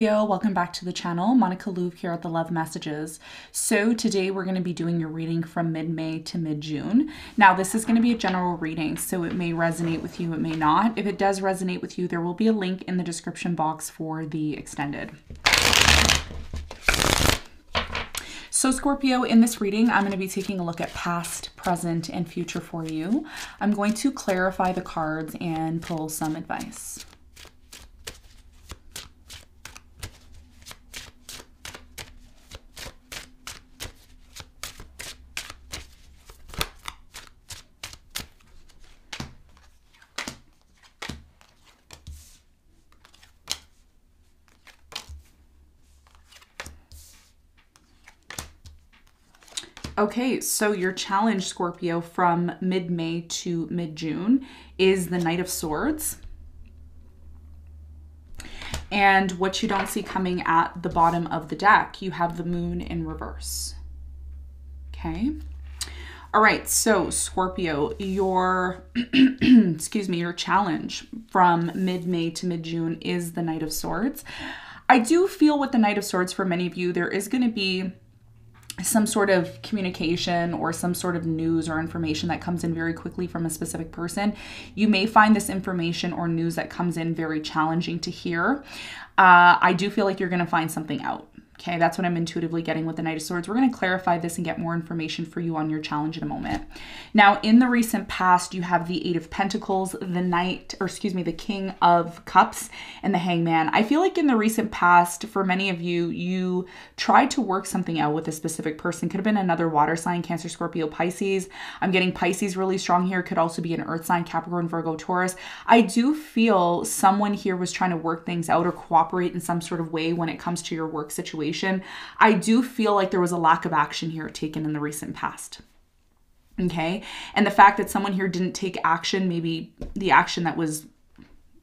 Welcome back to the channel. Monica Louv here at the Love Messages. So today we're going to be doing your reading from mid-May to mid-June. Now this is going to be a general reading, so it may resonate with you, it may not. If it does resonate with you, there will be a link in the description box for the extended. So Scorpio, in this reading, I'm going to be taking a look at past, present, and future for you. I'm going to clarify the cards and pull some advice. Okay, so your challenge, Scorpio, from mid-May to mid-June is the Knight of Swords. And what you don't see coming at the bottom of the deck, you have the Moon in reverse. Okay. All right, so Scorpio, your, excuse me, your challenge from mid-May to mid-June is the Knight of Swords. I do feel with the Knight of Swords, for many of you, there is going to be some sort of communication or some sort of news or information that comes in very quickly from a specific person. You may find this information or news that comes in very challenging to hear. I do feel like you're going to find something out. Okay, that's what I'm intuitively getting with the Knight of Swords. We're going to clarify this and get more information for you on your challenge in a moment. Now, in the recent past, you have the Eight of Pentacles, the King of Cups, and the Hangman. I feel like in the recent past, for many of you, you tried to work something out with a specific person. Could have been another water sign, Cancer, Scorpio, Pisces. I'm getting Pisces really strong here. Could also be an earth sign, Capricorn, Virgo, Taurus. I do feel someone here was trying to work things out or cooperate in some sort of way when it comes to your work situation. I do feel like there was a lack of action here taken in the recent past. Okay. And the fact that someone here didn't take action, maybe the action that was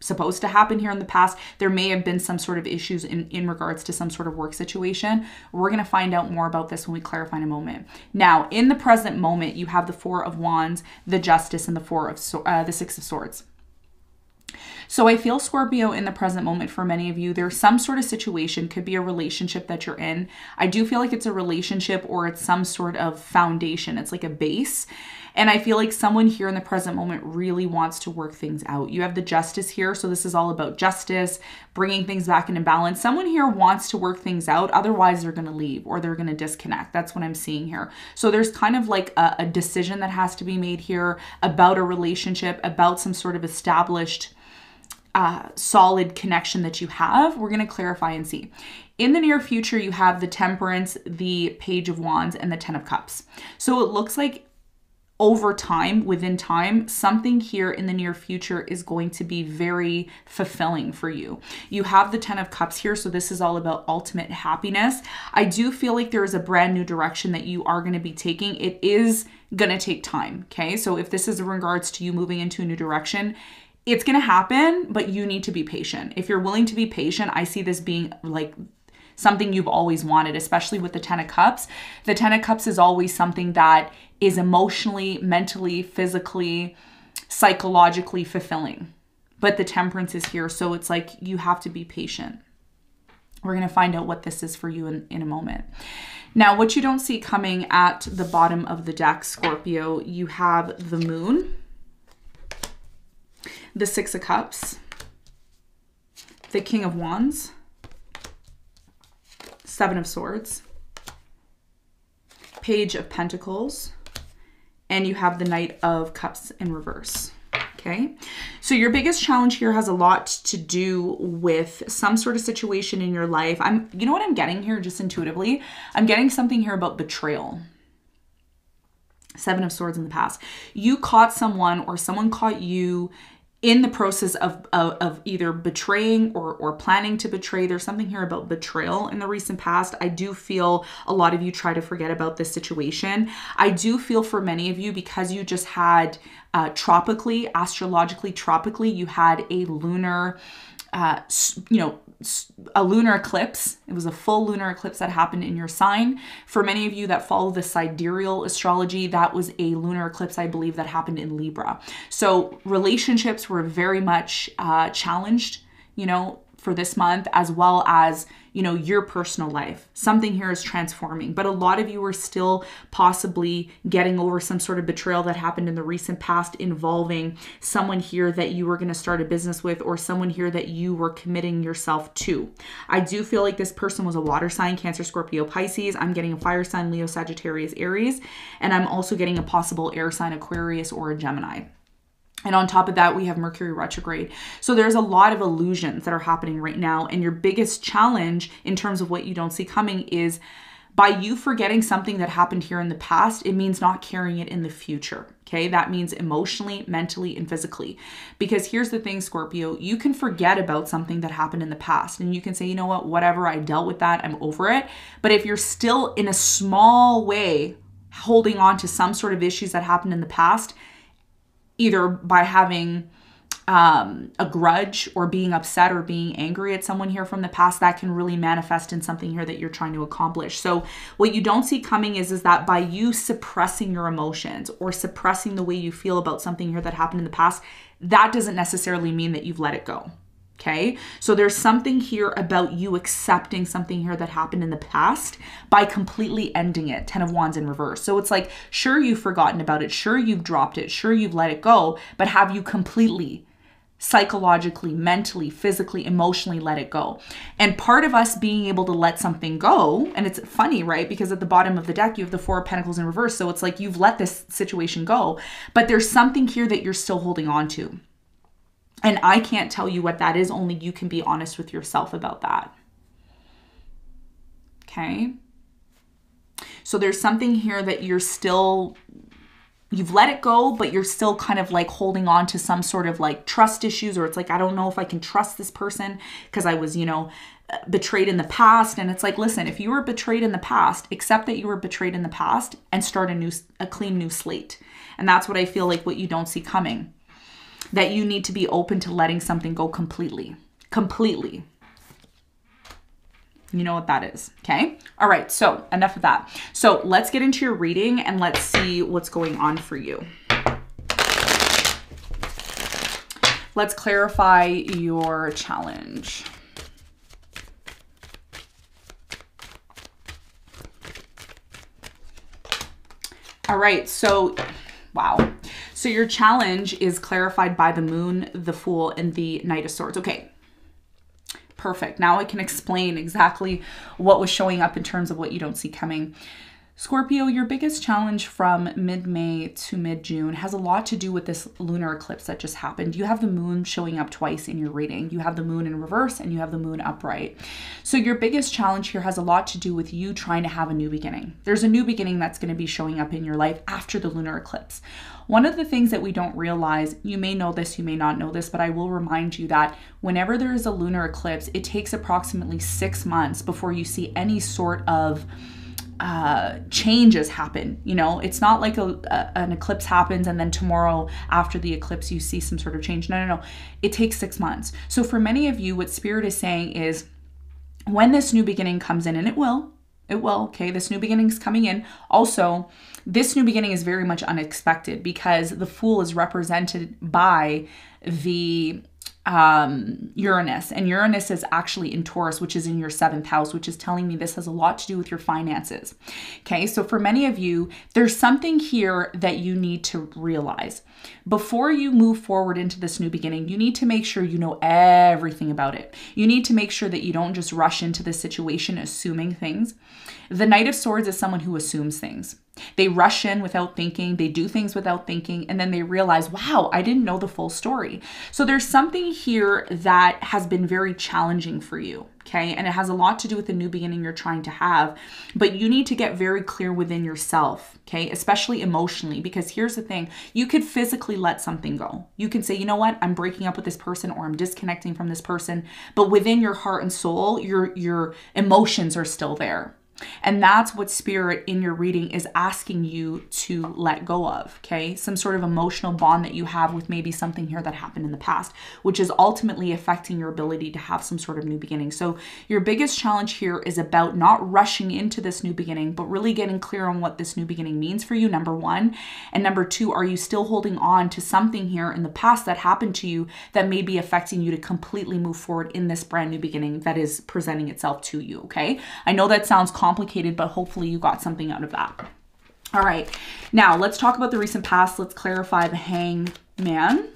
supposed to happen here in the past, there may have been some sort of issues in regards to some sort of work situation. We're going to find out more about this when we clarify in a moment. Now, in the present moment, you have the Four of Wands, the Justice, and the Six of Swords. So I feel, Scorpio, in the present moment, for many of you, there's some sort of situation, could be a relationship that you're in. I do feel like it's a relationship or it's some sort of foundation. It's like a base. And I feel like someone here in the present moment really wants to work things out. You have the Justice here. So this is all about justice, bringing things back into balance. Someone here wants to work things out. Otherwise, they're going to leave or they're going to disconnect. That's what I'm seeing here. So there's kind of like a decision that has to be made here about a relationship, about some sort of established solid connection that you have. We're going to clarify and see. In the near future, you have the Temperance, the Page of Wands, and the Ten of Cups. So it looks like over time, within time, something here in the near future is going to be very fulfilling for you. You have the Ten of Cups here, so this is all about ultimate happiness. I do feel like there is a brand new direction that you are going to be taking. It is going to take time, okay? So if this is in regards to you moving into a new direction, it's going to happen, but you need to be patient. If you're willing to be patient, I see this being like something you've always wanted, especially with the Ten of Cups. The Ten of Cups is always something that is emotionally, mentally, physically, psychologically fulfilling. But the Temperance is here, so it's like you have to be patient. We're going to find out what this is for you in a moment. Now, what you don't see coming at the bottom of the deck, Scorpio, you have the Moon, the Six of Cups, the King of Wands, Seven of Swords, Page of Pentacles, and you have the Knight of Cups in reverse. Okay, so your biggest challenge here has a lot to do with some sort of situation in your life. You know what I'm getting here just intuitively? I'm getting something here about betrayal. Seven of Swords in the past. You caught someone or someone caught you in the process of either betraying or planning to betray. There's something here about betrayal in the recent past. I do feel a lot of you try to forget about this situation. I do feel for many of you, because you just had astrologically tropically, you had a lunar a lunar eclipse. It was a full lunar eclipse that happened in your sign. For many of you that follow the sidereal astrology, that was a lunar eclipse, I believe, that happened in Libra. So relationships were very much challenged, for this month, as well as, you know, your personal life. Something here is transforming, but a lot of you are still possibly getting over some sort of betrayal that happened in the recent past involving someone here that you were going to start a business with, or someone here that you were committing yourself to. I do feel like this person was a water sign, Cancer, Scorpio, Pisces. I'm getting a fire sign, Leo, Sagittarius, Aries, and I'm also getting a possible air sign, Aquarius, or a Gemini. And on top of that, we have Mercury retrograde. So there's a lot of illusions that are happening right now. And your biggest challenge in terms of what you don't see coming is by you forgetting something that happened here in the past, it means not carrying it in the future. Okay, that means emotionally, mentally, and physically. Because here's the thing, Scorpio, you can forget about something that happened in the past and you can say, you know what, whatever, I dealt with that, I'm over it. But if you're still in a small way holding on to some sort of issues that happened in the past, either by having a grudge or being upset or being angry at someone here from the past, that can really manifest in something here that you're trying to accomplish. So what you don't see coming is that by you suppressing your emotions or suppressing the way you feel about something here that happened in the past, that doesn't necessarily mean that you've let it go. Okay, so there's something here about you accepting something here that happened in the past by completely ending it. 10 of Wands in reverse. So it's like, sure, you've forgotten about it. Sure, you've dropped it. Sure, you've let it go. But have you completely, psychologically, mentally, physically, emotionally let it go? And part of us being able to let something go, and it's funny, right? Because at the bottom of the deck, you have the 4 of Pentacles in reverse. So it's like you've let this situation go, but there's something here that you're still holding on to. And I can't tell you what that is, only you can be honest with yourself about that. Okay. So there's something here that you've let it go, but you're still kind of like holding on to some sort of like trust issues, or it's like, I don't know if I can trust this person because I was, you know, betrayed in the past. And it's like, listen, if you were betrayed in the past, accept that you were betrayed in the past and start a clean new slate. And that's what I feel like what you don't see coming. That you need to be open to letting something go completely. Completely. You know what that is, okay? All right, so enough of that. So let's get into your reading and let's see what's going on for you. Let's clarify your challenge. All right, so, wow. So your challenge is clarified by the Moon, the Fool, and the Knight of Swords. Okay, perfect. Now I can explain exactly what was showing up in terms of what you don't see coming. Scorpio, your biggest challenge from mid-May to mid-June has a lot to do with this lunar eclipse that just happened. You have the moon showing up twice in your reading. You have the moon in reverse and you have the moon upright. So your biggest challenge here has a lot to do with you trying to have a new beginning. There's a new beginning that's going to be showing up in your life after the lunar eclipse. One of the things that we don't realize, you may know this, you may not know this, but I will remind you that whenever there is a lunar eclipse, it takes approximately 6 months before you see any sort of changes happen. You know, it's not like an eclipse happens and then tomorrow after the eclipse you see some sort of change. No. It takes 6 months. So for many of you, what Spirit is saying is when this new beginning comes in, and it will, okay, this new beginning is coming in. Also, this new beginning is very much unexpected because the Fool is represented by the Uranus, and Uranus is actually in Taurus, which is in your 7th house, which is telling me this has a lot to do with your finances. Okay, so for many of you, there's something here that you need to realize. Before you move forward into this new beginning, you need to make sure you know everything about it. You need to make sure that you don't just rush into this situation assuming things. The Knight of Swords is someone who assumes things. They rush in without thinking, they do things without thinking, and then they realize, wow, I didn't know the full story. So there's something here that has been very challenging for you, okay? And it has a lot to do with the new beginning you're trying to have, but you need to get very clear within yourself, okay? Especially emotionally, because here's the thing, you could physically let something go. You can say, you know what, I'm breaking up with this person or I'm disconnecting from this person, but within your heart and soul, your emotions are still there. And that's what Spirit in your reading is asking you to let go of, okay? Some sort of emotional bond that you have with maybe something here that happened in the past, which is ultimately affecting your ability to have some sort of new beginning. So your biggest challenge here is about not rushing into this new beginning, but really getting clear on what this new beginning means for you, number one. And number two, are you still holding on to something here in the past that happened to you that may be affecting you to completely move forward in this brand new beginning that is presenting itself to you, okay? I know that sounds complicated, but hopefully you got something out of that. All right, now let's talk about the recent past. Let's clarify the Hangman.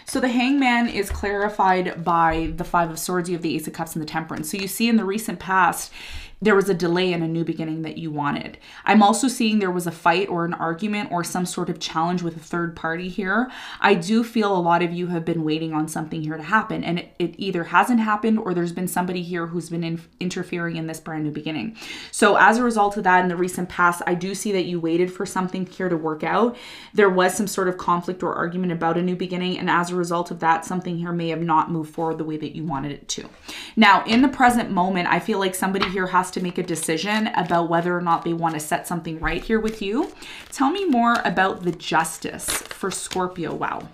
So the Hangman is clarified by the Five of Swords. You have the Ace of Cups and the Temperance. So you see in the recent past, there was a delay in a new beginning that you wanted. I'm also seeing there was a fight or an argument or some sort of challenge with a third party here. I do feel a lot of you have been waiting on something here to happen, and it either hasn't happened or there's been somebody here who's been interfering in this brand new beginning. So as a result of that, in the recent past, I do see that you waited for something here to work out. There was some sort of conflict or argument about a new beginning, and as a result of that, something here may have not moved forward the way that you wanted it to. Now, in the present moment, I feel like somebody here has to make a decision about whether or not they want to set something right here with you. Tell me more about the Justice for Scorpio. Wow.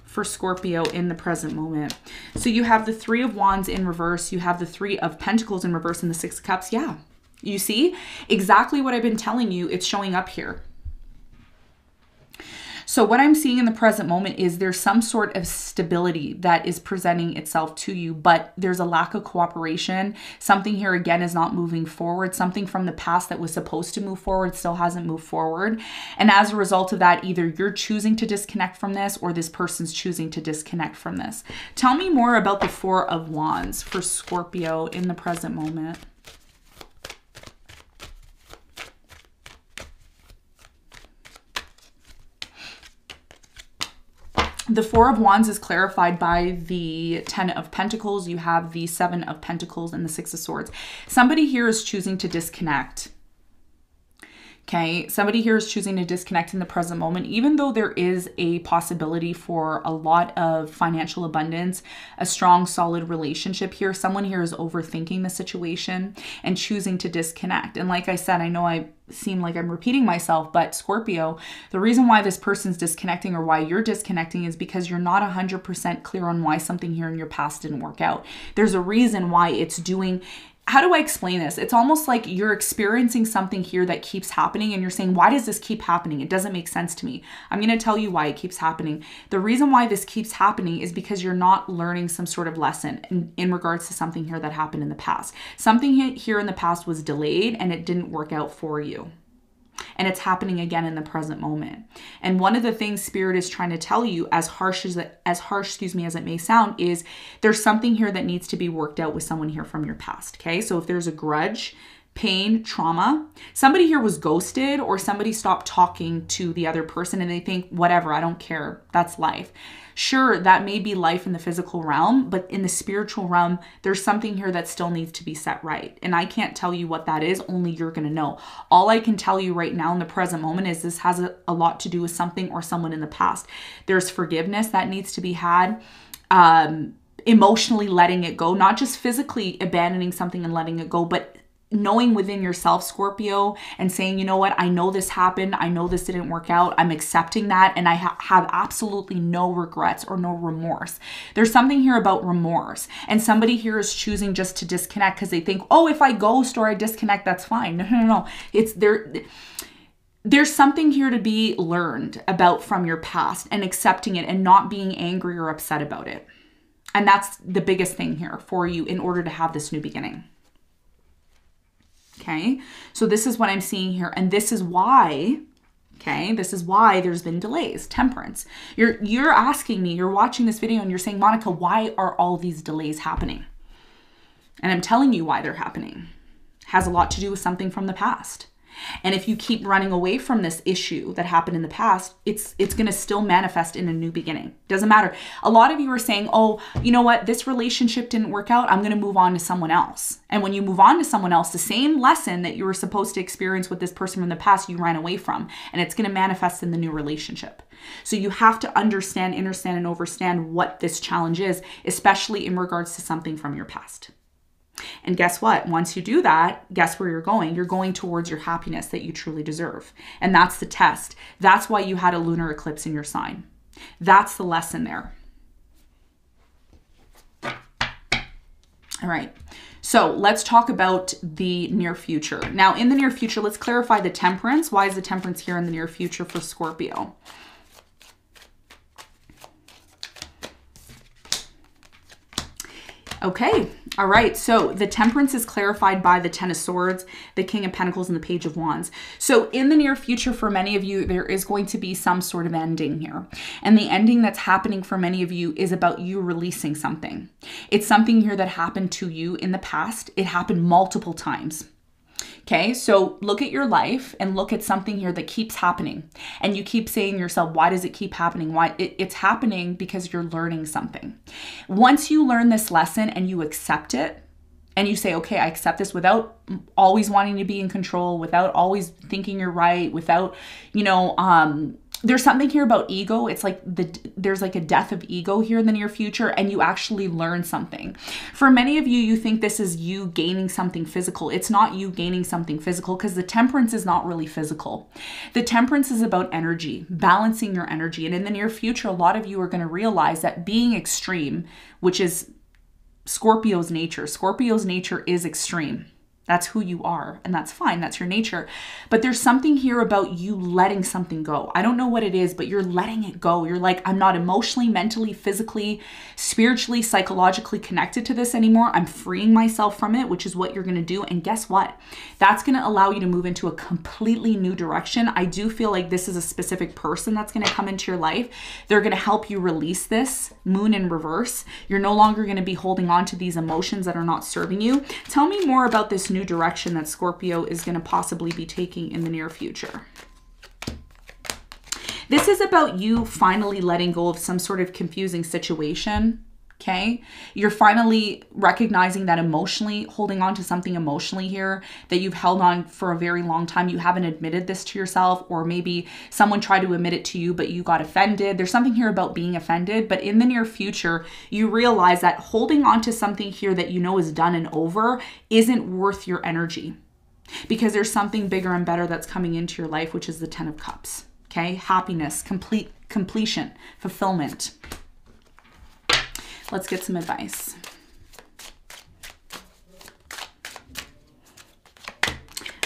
For Scorpio in the present moment. So you have the Three of Wands in reverse. You have the Three of Pentacles in reverse and the Six of Cups. Yeah. You see exactly what I've been telling you. It's showing up here. So what I'm seeing in the present moment is there's some sort of stability that is presenting itself to you, but there's a lack of cooperation. Something here again is not moving forward. Something from the past that was supposed to move forward still hasn't moved forward. And as a result of that, either you're choosing to disconnect from this or this person's choosing to disconnect from this. Tell me more about the Four of Wands for Scorpio in the present moment. The Four of Wands is clarified by the Ten of Pentacles. You have the Seven of Pentacles and the Six of Swords. Somebody here is choosing to disconnect. Okay, somebody here is choosing to disconnect in the present moment, even though there is a possibility for a lot of financial abundance, a strong, solid relationship here. Someone here is overthinking the situation and choosing to disconnect. And like I said, I know I seem like I'm repeating myself, but Scorpio, the reason why this person's disconnecting or why you're disconnecting is because you're not 100% clear on why something here in your past didn't work out. There's a reason why it's doing. How do I explain this? It's almost like you're experiencing something here that keeps happening and you're saying, why does this keep happening? It doesn't make sense to me. I'm going to tell you why it keeps happening. The reason why this keeps happening is because you're not learning some sort of lesson in regards to something here that happened in the past. Something here in the past was delayed and it didn't work out for you. And it's happening again in the present moment. And one of the things Spirit is trying to tell you, as harsh as it may sound, is there's something here that needs to be worked out with someone here from your past. Okay, so if there's a grudge, pain, trauma, somebody here was ghosted or somebody stopped talking to the other person and they think, whatever, I don't care, that's life. Sure, that may be life in the physical realm, but in the spiritual realm, there's something here that still needs to be set right. And I can't tell you what that is, only you're going to know. All I can tell you right now in the present moment is this has a lot to do with something or someone in the past. There's forgiveness that needs to be had. Emotionally letting it go, not just physically abandoning something and letting it go, but knowing within yourself, Scorpio, and saying, you know what, I know this happened. I know this didn't work out. I'm accepting that. And I have absolutely no regrets or no remorse. There's something here about remorse. And somebody here is choosing just to disconnect because they think, oh, if I ghost or I disconnect, that's fine. No. It's there. There's something here to be learned about from your past and accepting it and not being angry or upset about it. And that's the biggest thing here for you in order to have this new beginning. Okay, so this is what I'm seeing here. And this is why, okay, this is why there's been delays. Temperance. You're asking me, you're watching this video and you're saying, Monica, why are all these delays happening? And I'm telling you why they're happening. It has a lot to do with something from the past. And if you keep running away from this issue that happened in the past, it's going to still manifest in a new beginning. Doesn't matter. A lot of you are saying, oh, you know what? This relationship didn't work out. I'm going to move on to someone else. And when you move on to someone else, the same lesson that you were supposed to experience with this person from the past, you ran away from, and it's going to manifest in the new relationship. So you have to understand, understand, and overstand what this challenge is, especially in regards to something from your past. And guess what? Once you do that, guess where you're going? You're going towards your happiness that you truly deserve. And that's the test. That's why you had a lunar eclipse in your sign. That's the lesson there. All right. So let's talk about the near future. Now, in the near future, let's clarify the temperance. Why is the temperance here in the near future for Scorpio? Okay. All right. So the temperance is clarified by the Ten of Swords, the King of Pentacles, and the Page of Wands. So in the near future, for many of you, there is going to be some sort of ending here. And the ending that's happening for many of you is about you releasing something. It's something here that happened to you in the past. It happened multiple times. Okay, so look at your life and look at something here that keeps happening. And you keep saying to yourself, why does it keep happening? Why? It's happening because you're learning something. Once you learn this lesson and you accept it, and you say, okay, I accept this without always wanting to be in control, without always thinking you're right, without, you know, there's something here about ego. It's like there's like a death of ego here in the near future, and you actually learn something. For many of you, you think this is you gaining something physical. It's not you gaining something physical, because the temperance is not really physical. The temperance is about energy, balancing your energy. And in the near future, a lot of you are going to realize that being extreme, which is Scorpio's nature. Scorpio's nature is extreme. That's who you are, and that's fine. That's your nature. But there's something here about you letting something go. I don't know what it is, but you're letting it go. You're like, I'm not emotionally, mentally, physically, spiritually, psychologically connected to this anymore. I'm freeing myself from it, which is what you're going to do. And guess what? That's going to allow you to move into a completely new direction. I do feel like this is a specific person that's going to come into your life. They're going to help you release this moon in reverse. You're no longer going to be holding on to these emotions that are not serving you. Tell me more about this new direction that Scorpio is going to possibly be taking in the near future. This is about you finally letting go of some sort of confusing situation. Okay, you're finally recognizing that emotionally, holding on to something emotionally here that you've held on for a very long time. You haven't admitted this to yourself, or maybe someone tried to admit it to you, but you got offended. There's something here about being offended, but in the near future, you realize that holding on to something here that you know is done and over isn't worth your energy, because there's something bigger and better that's coming into your life, which is the Ten of Cups. Okay, happiness, completion, fulfillment. Let's get some advice.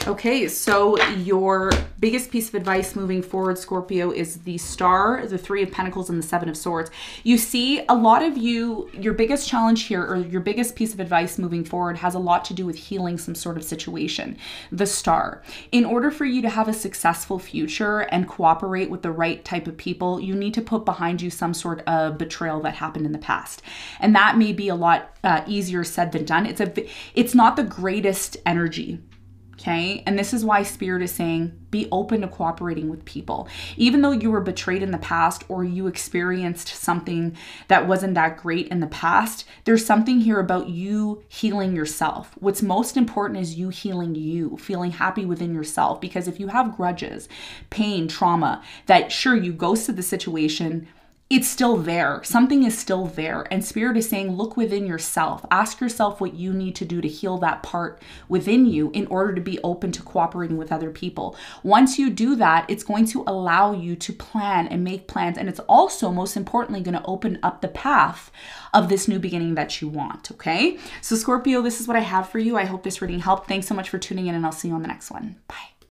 Okay, so your biggest piece of advice moving forward, Scorpio, is the Star, the Three of Pentacles, and the Seven of Swords. You see, a lot of you, your biggest challenge here, or your biggest piece of advice moving forward, has a lot to do with healing some sort of situation. The Star. In order for you to have a successful future and cooperate with the right type of people, you need to put behind you some sort of betrayal that happened in the past. And that may be a lot easier said than done. It's not the greatest energy. Okay, and this is why Spirit is saying be open to cooperating with people. Even though you were betrayed in the past, or you experienced something that wasn't that great in the past, there's something here about you healing yourself. What's most important is you healing you, feeling happy within yourself. Because if you have grudges, pain, trauma, that sure, you ghosted the situation, it's still there. Something is still there. And Spirit is saying, look within yourself. Ask yourself what you need to do to heal that part within you in order to be open to cooperating with other people. Once you do that, it's going to allow you to plan and make plans. And it's also, most importantly, going to open up the path of this new beginning that you want. Okay? So Scorpio, this is what I have for you. I hope this reading helped. Thanks so much for tuning in, and I'll see you on the next one. Bye.